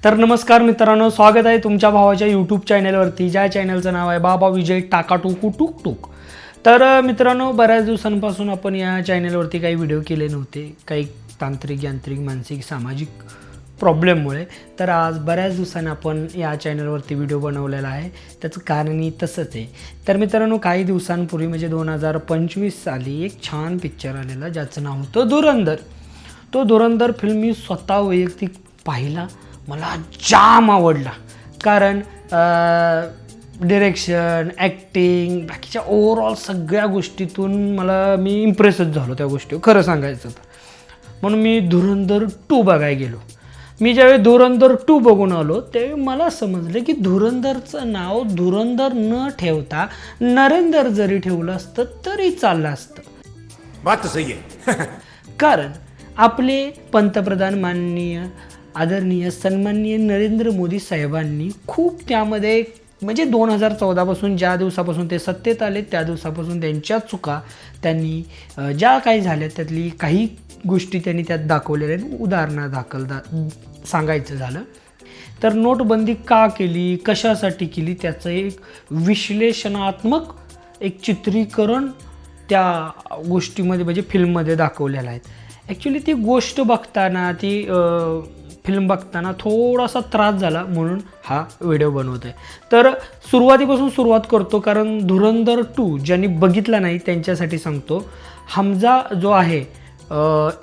तर नमस्कार मित्रांनो, स्वागत आहे तुमच्या भावाच्या यूट्यूब चॅनलवरती, ज्या चॅनलचं नाव आहे बाबा विजय टाकाटुकू टुक टुक. तर मित्रांनो, बऱ्याच दिवसांपासून आपण या चॅनलवरती काही व्हिडिओ केले नव्हते, काही तांत्रिक यांत्रिक मानसिक सामाजिक प्रॉब्लेममुळे. तर आज बऱ्याच दिवसांनी आपण या चॅनलवरती व्हिडिओ बनवलेला आहे. त्याचं कारणही तसंच आहे. तर मित्रांनो, काही दिवसांपूर्वी म्हणजे 2025 साली एक छान पिक्चर आलेला ज्याचं नाव होतं धुरंधर. तो धुरंधर फिल्म मी स्वतः वैयक्तिक पाहिला, मला जाम आवडला. कारण डिरेक्शन, ॲक्टिंग, बाकीच्या ओव्हरऑल सगळ्या गोष्टीतून मी इम्प्रेसच झालो त्या गोष्टी, खरं सांगायचं तर. म्हणून मी धुरंधर 2 बघायला गेलो. मी ज्यावेळी धुरंधर 2 बघून आलो त्यावेळी मला समजलं की धुरंधरचं नाव धुरंधर न ठेवता नरेंदर जरी ठेवलं असतं तरी चाललं असतं. बात तो सही है. कारण आपले पंतप्रधान माननीय आदरणीय सन्माननीय नरेंद्र मोदी साहेबांनी खूप त्यामध्ये म्हणजे 2014 पासून ज्या दिवसापासून ते सत्तेत आले त्या दिवसापासून त्यांच्या चुका त्यांनी ज्या काही झाल्या त्यातली काही गोष्टी त्यांनी त्यात दाखवलेल्या आहेत. उदाहरणादाखल सांगायचं झालं तर नोटबंदी का केली, कशासाठी केली, त्याचं एक विश्लेषणात्मक एक चित्रीकरण त्या गोष्टीमध्ये म्हणजे फिल्ममध्ये दाखवलेलं आहे. ॲक्च्युली ती गोष्ट बघताना ती फिल्म बघताना थोडासा त्रास झाला म्हणून हा व्हिडिओ बनवतो आहे. तर सुरुवातीपासून सुरुवात करतो, कारण धुरंधर 2 ज्यांनी बघितला नाही त्यांच्यासाठी सांगतो. हमजा जो आहे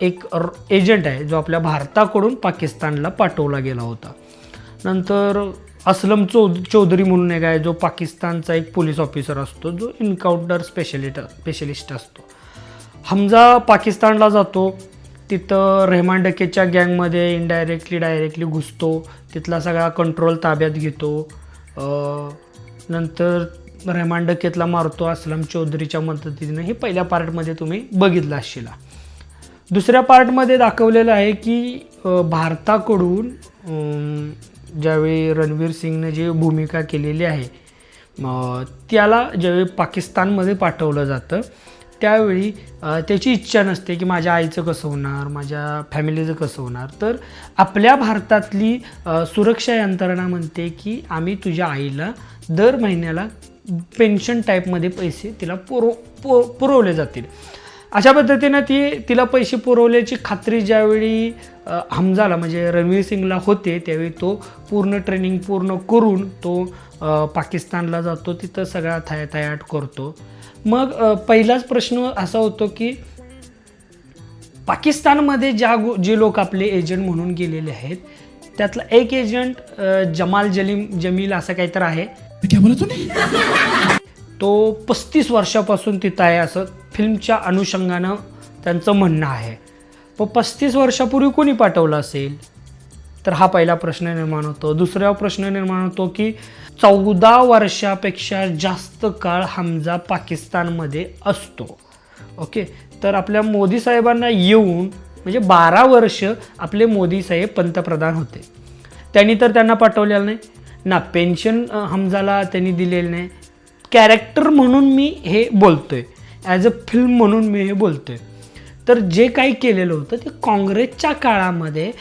एक एजंट आहे जो आपल्या भारताकडून पाकिस्तानला पाठवला गेला होता. नंतर असलम चौधरी म्हणून एक आहे जो पाकिस्तानचा एक पोलीस ऑफिसर असतो, जो इन्काउंटर स्पेशलिस्ट असतो. हमजा पाकिस्तानला जातो, तिथं रहमान डकेच्या गँगमध्ये डायरेक्टली घुसतो, तिथला सगळा कंट्रोल ताब्यात घेतो. नंतर रहमान डकेतला मारतो असलम चौधरीच्या मदतीने. हे पहिल्या पार्टमध्ये तुम्ही बघितलं असेल. दुसऱ्या पार्टमध्ये दाखवलेलं आहे की भारताकडून ज्यावेळी रणवीर सिंगने जी भूमिका केलेली आहे त्याला ज्यावेळी पाकिस्तानमध्ये पाठवलं जातं त्यावेळी त्याची इच्छा नसते की माझ्या आईचं कसं होणार, माझ्या फॅमिलीचं कसं होणार. तर आपल्या भारतातली सुरक्षा यंत्रणा म्हणते की आम्ही तुझ्या आईला दर महिन्याला पेन्शन टाईपमध्ये पैसे तिला पुरवले जातील. अशा पद्धतीनं तिला पैसे पुरवल्याची खात्री ज्यावेळी हमजाला म्हणजे रणवीर सिंगला होते त्यावेळी तो पूर्ण ट्रेनिंग पूर्ण करून तो पाकिस्तानला जातो, तिथं सगळा थायाट करतो. मग पहिलाच प्रश्न असा होतो की पाकिस्तानमध्ये जे लोक आपले एजंट म्हणून गेलेले आहेत त्यातला एक एजंट जमाल जमील असं काहीतरी आहे. क्या बोला तूने? तो 35 वर्षापासून तिथं आहे असं फिल्मच्या अनुषंगानं त्यांचं म्हणणं आहे. पण 35 वर्षापूर्वी कोणी पाठवलं असेल तर हा पहिला प्रश्न निर्माण होतो. दुसरा प्रश्न निर्माण होतो की 14 वर्षापेक्षा जास्त काळ हमजा पाकिस्तानमध्ये असतो. ओके, तर आपल्या मोदी साहेबांना येऊन म्हणजे 12 वर्ष आपले मोदी साहेब पंतप्रधान होते. त्यांनी तर त्यांना पाठवलेलं नाही ना, पेन्शन हमजाला त्यांनी दिलेलं नाही. कॅरेक्टर म्हणून मी हे बोलतोय, ॲज अ फिल्म म्हणून मी हे बोलतोय. तर जे काही केलेलं होतं ते काँग्रेसच्या काळामध्ये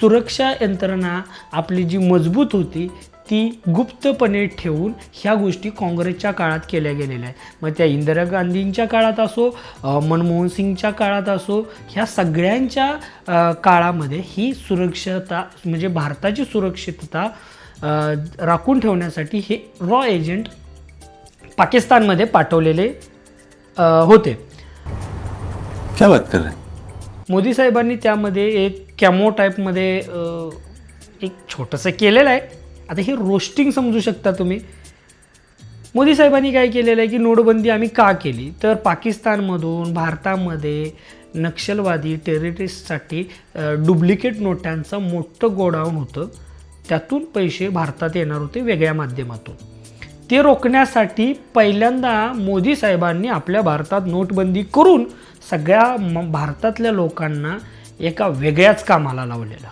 सुरक्षा यंत्रणा आपली जी मजबूत होती ती गुप्तपणे ठेवून ह्या गोष्टी काँग्रेसच्या काळात केल्या गेलेल्या आहेत. मग त्या इंदिरा गांधींच्या काळात असो, मनमोहन सिंगच्या काळात असो, ह्या सगळ्यांच्या काळामध्ये ही सुरक्षता म्हणजे भारताची सुरक्षितता राखून ठेवण्यासाठी हे रॉ एजंट पाकिस्तानमध्ये पाठवलेले होते. क्या बात कर रहे हैं? मोदी साहेबांनी त्यामध्ये एक कॅमो टाईपमध्ये एक छोटंसं केलेलं आहे. आता हे रोस्टिंग समजू शकता तुम्ही. मोदी साहेबांनी काय केलेलं आहे की नोटबंदी आम्ही का केली तर पाकिस्तानमधून भारतामध्ये नक्षलवादी टेररिस्टसाठी डुप्लिकेट नोटांचं मोठं गोडाऊन होतं, त्यातून पैसे भारतात येणार होते वेगळ्या माध्यमातून. ते रोखण्यासाठी पहिल्यांदा मोदी साहेबांनी आपल्या भारतात नोटबंदी करून सगळ्या भारतातल्या लोकांना एका वेगळ्याच कामाला लावलेलं.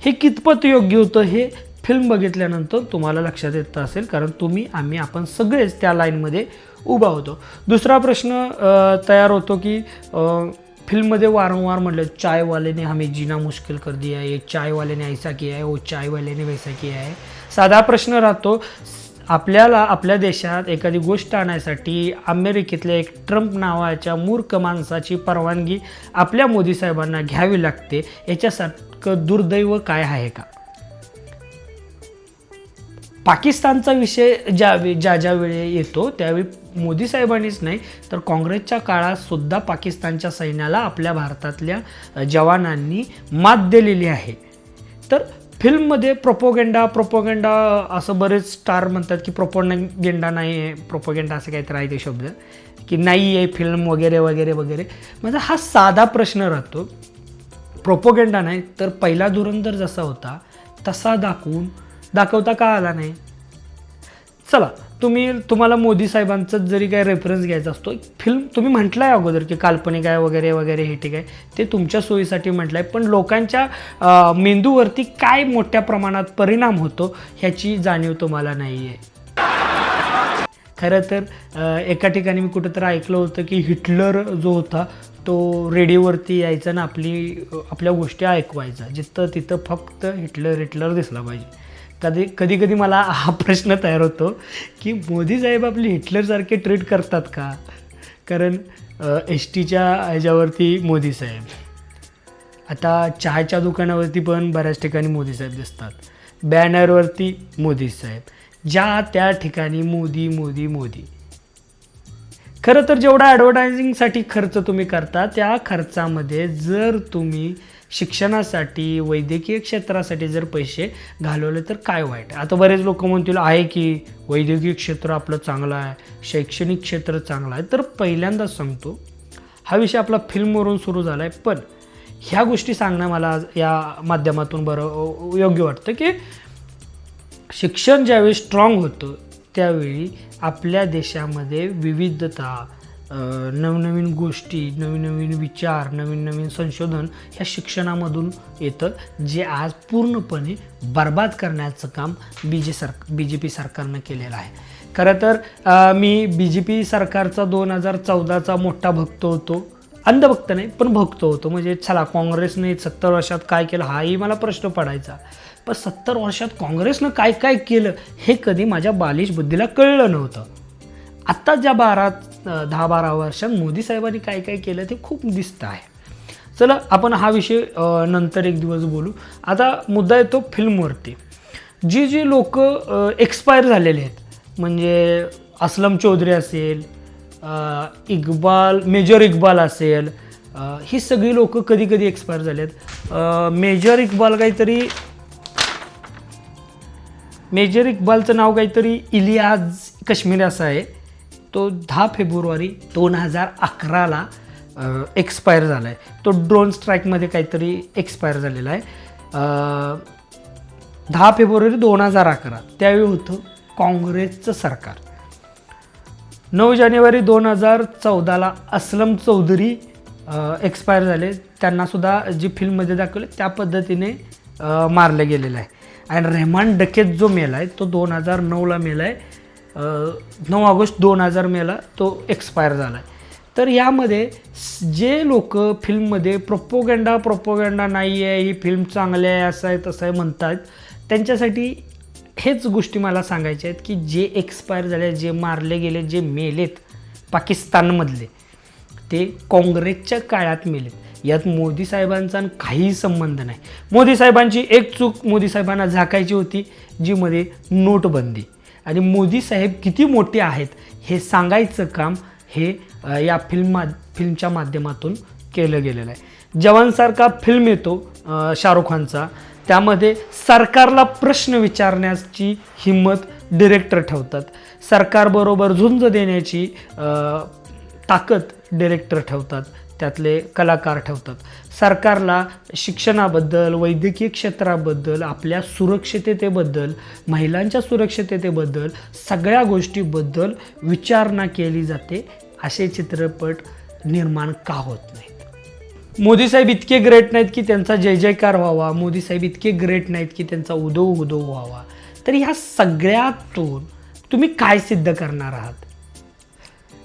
हे कितपत योग्य होतं हे फिल्म बघितल्यानंतर तुम्हाला लक्षात येत असेल, कारण आपण सगळेच त्या लाईनमध्ये उभा होतो. दुसरा प्रश्न तयार होतो की फिल्ममध्ये वारंवार म्हटलं चाय वाले ने हमें जीना मुश्किल कर दिया है, चाय वाले ने ऐसा किया है, वो चाय वाले ने वैसा किया है. साधा प्रश्न राहतो, आपल्याला आपल्या देशात एखादी गोष्ट आणण्यासाठी अमेरिकेतल्या एक ट्रम्प नावाच्या मूर्ख माणसाची परवानगी आपल्या मोदी साहेबांना घ्यावी लागते. याच्यासारखं दुर्दैव काय आहे का? पाकिस्तानचा विषय ज्या वेळी येतो त्यावेळी मोदी साहेबांनीच नाही तर काँग्रेसच्या काळात सुद्धा पाकिस्तानच्या सैन्याला आपल्या भारतातल्या जवानांनी मात दिलेली आहे. तर फिल्ममध्ये प्रोपोगंडा असं बरेच स्टार म्हणतात की प्रोपोगंडा नाही आहे, प्रोपोगंडा असं काहीतरी आहे ते शब्द, की नाही आहे फिल्म वगैरे वगैरे वगैरे. म्हणजे हा साधा प्रश्न राहतो. प्रोपोगंडा नाही तर पहिला धुरंधर जसा होता तसा दाखवता का आला नाही? चला, तुम्हाला मोदी साहेबांचं जरी काय रेफरन्स घ्यायचा असतो, फिल्म तुम्ही म्हटलं आहे अगोदर की काल्पनिक आहे वगैरे वगैरे, हे ठीक आहे, ते तुमच्या सोयीसाठी म्हटलं आहे, पण लोकांच्या मेंदूवरती काय मोठ्या प्रमाणात परिणाम होतो ह्याची जाणीव तुम्हाला नाही आहे. खरं तर एका ठिकाणी मी कुठंतरी ऐकलं होतं की हिटलर जो होता तो रेडिओवरती यायचा ना आपल्या गोष्टी ऐकवायचा, जिथं तिथं फक्त हिटलर दिसला पाहिजे. कधी मला हा प्रश्न तयार होतो की मोदी साहेब आपले हिटलरसारखे ट्रीट करतात का? कारण एस-टीच्या ह्याच्यावरती मोदी साहेब, आता चहाच्या दुकानावरती पण बऱ्याच ठिकाणी मोदी साहेब दिसतात, बॅनरवरती मोदी साहेब, ज्या त्या ठिकाणी मोदी. खरं तर जेवढा ॲडव्हर्टायझिंगसाठी खर्च तुम्ही करता त्या खर्चामध्ये जर तुम्ही शिक्षणासाठी वैद्यकीय क्षेत्रासाठी जर पैसे घालवले तर काय वाईट? आता बरेच लोक म्हणतील आहे की वैद्यकीय क्षेत्र आपलं चांगलं आहे, शैक्षणिक क्षेत्र चांगलं आहे. तर पहिल्यांदाच सांगतो, हा विषय आपला फिल्मवरून सुरू झाला आहे, पण ह्या गोष्टी सांगणं मला या माध्यमातून बरं योग्य वाटतं की शिक्षण ज्यावेळी स्ट्रॉंग होतं त्यावेळी आपल्या देशामध्ये विविधता, नवनवीन गोष्टी, नवीन विचार, नवीन संशोधन ह्या शिक्षणामधून येतं, जे आज पूर्णपणे बर्बाद करण्याचं काम BJP सरकारनं केलेलं आहे. खरं तर मी BJP सरकारचा 2014चा मोठा भक्त होतो, अंधभक्त नाही पण भक्त होतो. म्हणजे चला, काँग्रेसने 70 वर्षात काय केलं हाही मला प्रश्न पडायचा, पण 70 वर्षात काँग्रेसनं काय काय केलं हे कधी माझ्या बालिश बुद्धीला कळलं नव्हतं. आत्ता ज्या 10-12 वर्षात मोदी साहेबांनी काय काय केलं ते खूप दिसतं आहे. चला, आपण हा विषय नंतर एक दिवस बोलू. आता मुद्दा येतो फिल्मवरती. जी लोक एक्सपायर झालेले आहेत, म्हणजे असलम चौधरी असेल, मेजर इक्बाल असेल, ही सगळी लोक कधी एक्सपायर झाले आहेत. मेजर इक्बालचं नाव काहीतरी इलियाज कश्मीरी असं आहे. तो 10 फेब्रुवारी 2011ला एक्सपायर झाला आहे. तो ड्रोन स्ट्राईकमध्ये काहीतरी एक्सपायर झालेला आहे. 10 फेब्रुवारी 2011 त्यावेळी होतं काँग्रेसचं सरकार. 9 जानेवारी 2014ला असलम चौधरी एक्सपायर झाले. त्यांनासुद्धा जी फिल्ममध्ये दाखवले त्या पद्धतीने मारलं गेलेलं आहे. आणि रेहमान डकेत जो मेला आहे तो 2009ला मेला आहे. 9 ऑगस्ट 2000 मेला तो एक्सपायर झाला आहे. तर यामध्ये जे लोक फिल्ममध्ये प्रोपोगंडा नाही आहे, ही फिल्म चांगली आहे, असं आहे तसं आहे म्हणतात, त्यांच्यासाठी हेच गोष्टी मला सांगायच्या आहेत की जे एक्सपायर झाले, जे मारले गेले, जे मेलेत पाकिस्तानमधले, ते काँग्रेसच्या काळात मेलेत. यात मोदी साहेबांचा काहीही संबंध नाही. मोदी साहेबांची एक चूक मोदी साहेबांना झाकायची होती, जी मध्ये नोटबंदी. आणि मोदी साहेब किती मोठे आहेत हे सांगायचं काम हे या फिल्मच्या माध्यमातून केलं गेलेलं आहे. जवानसारखा फिल्म येतो शाहरुख खानचा, त्यामध्ये सरकारला प्रश्न विचारण्याची हिंमत डिरेक्टर ठेवतात, सरकारबरोबर झुंज देण्याची ताकद डिरेक्टर ठेवतात, त्यातले कलाकार ठेवतात. सरकारला शिक्षणाबद्दल, वैद्यकीय क्षेत्राबद्दल, आपल्या सुरक्षिततेबद्दल, महिलांच्या सुरक्षिततेबद्दल, सगळ्या गोष्टीबद्दल विचारणा केली जाते. असे चित्रपट निर्माण का होत नाहीत? मोदी साहेब इतके ग्रेट नाहीत की त्यांचा जय जयकार व्हावा, मोदी साहेब इतके ग्रेट नाहीत की त्यांचा उदो व्हावा. तर ह्या सगळ्यातून तुम्ही काय सिद्ध करणार आहात?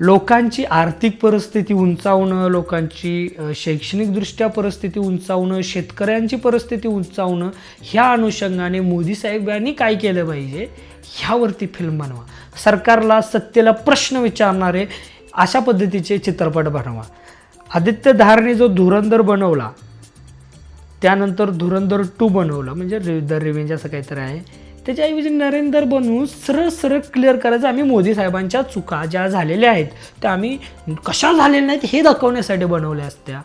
लोकांची आर्थिक परिस्थिती उंचावणं, लोकांची शैक्षणिकदृष्ट्या परिस्थिती उंचावणं, शेतकऱ्यांची परिस्थिती उंचावणं, ह्या अनुषंगाने मोदी साहेबांनी काय केलं पाहिजे ह्यावरती फिल्म बनवा. सरकारला सत्तेला प्रश्न विचारणारे अशा पद्धतीचे चित्रपट बनवा. आदित्य धारने जो धुरंधर बनवला, त्यानंतर धुरंधर 2 बनवलं, म्हणजे द रिव्हेंज असं काहीतरी आहे, त्याच्याऐवजी नरेंद्र बनवून सरळ सरळ क्लिअर करायचं आम्ही मोदी साहेबांच्या चुका ज्या झालेल्या आहेत त्या आम्ही कशा झालेल्या नाहीत हे दाखवण्यासाठी बनवल्या असत्या.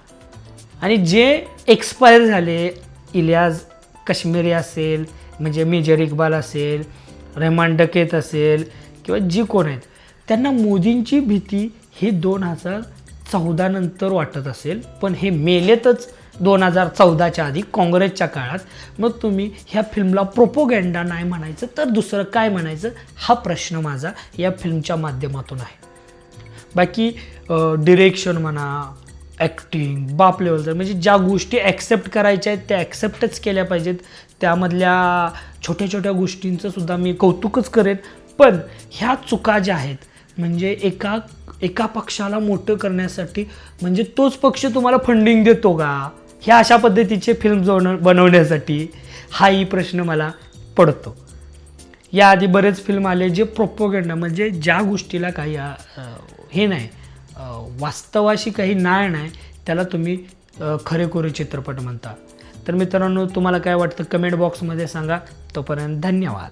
आणि जे एक्सपायर झाले, इलियास काश्मीरी असेल, म्हणजे मेजर इक्बाल असेल, रहमान डकेत असेल, किंवा जी कोण आहेत, त्यांना मोदींची भीती ही 2014 नंतर वाटत असेल, पण हे मेलेतच 2014च्या आधी काँग्रेसच्या काळात. मग तुम्ही ह्या फिल्मला प्रोपोगँडा नाही म्हणायचं तर दुसरं काय म्हणायचं, हा प्रश्न माझा या फिल्मच्या माध्यमातून आहे. बाकी डिरेक्शन म्हणा, ॲक्टिंग बाप लेवलचं, म्हणजे ज्या गोष्टी ॲक्सेप्ट करायच्या आहेत त्या ॲक्सेप्टच केल्या पाहिजेत. त्यामधल्या छोट्या छोट्या गोष्टींचं सुद्धा मी कौतुकच करेन. पण ह्या चुका ज्या आहेत, म्हणजे एका पक्षाला मोठं करण्यासाठी, म्हणजे तोच पक्ष तुम्हाला फंडिंग देतो का ह्या अशा पद्धतीचे फिल्म बनवण्यासाठी, हाही प्रश्न मला पडतो. याआधी बरेच फिल्म आले जे प्रोपोगंडा, म्हणजे ज्या गोष्टीला काही हे नाही, वास्तवाशी काही नाळ नाही, त्याला तुम्ही खरेखुरे चित्रपट म्हणता. तर मित्रांनो, तुम्हाला काय वाटतं कमेंट बॉक्समध्ये सांगा. तोपर्यंत धन्यवाद.